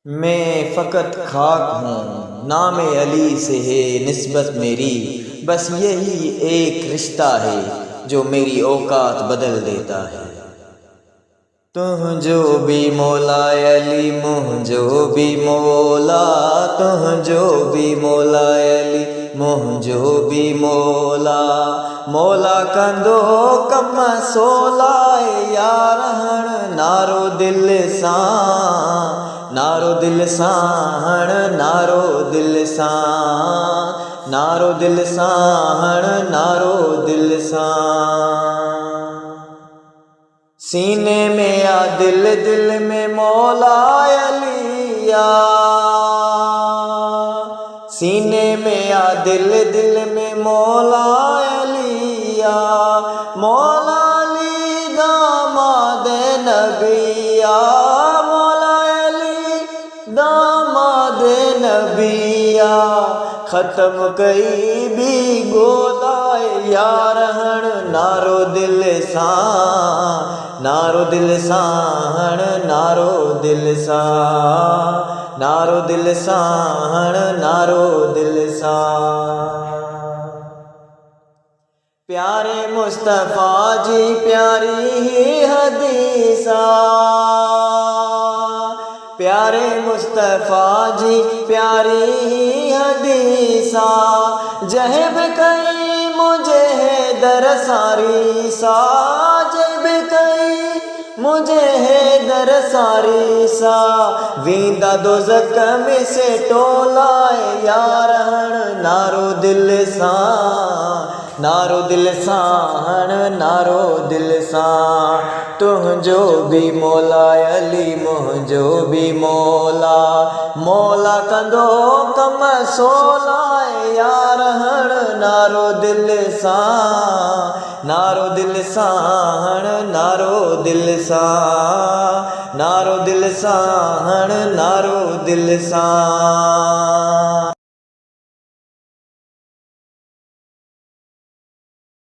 मैं फ़कत खाक हूँ, नाम अली से है निस्बत मेरी। बस यही एक रिश्ता है जो मेरी औकात बदल देता है। तुह जो भी मौला अली मुह जो भी मौला, तुह जो भी मौला अली मुह जो भी मौला। मौला कंदो कम सोला यार हण नारो दिल सां, नारो दिल सां, नारो दिल सां, नारो दिल सां, नारो दिल सां। सीने में या दिल दिल में मौला अलिया, सीने में या दिल दिल में मौला अलिया। मौला अली दामाद नबिया, मौला अली दामाद नबिया। ख़त्म कई भी गोला यार हण नारो दिल सां, नारो दिल सां, नारो दिल सां, नारो दिल सां, नारो दिल सां। प्यारे मुस्तफ़ा जी प्यारी ही हदीसा, प्यारे मुस्तफ़ा जी प्यारी ही हदीसा। जहब कई मुझे है दर सारी सा, जब कई मुझे है दर सारी सा। वींदा दोज़ख में से टोला यार हण नारो दिल सां, नारो दिल सां, नारो दिल सां। तुह जो भी मौला अली मुह जो भी मौला। मौला कंदो कम सोला यार हण नारो दिल सां, नारो दिल सां, नारो दिल सां, नारो दिल सां, नारो दिल सां।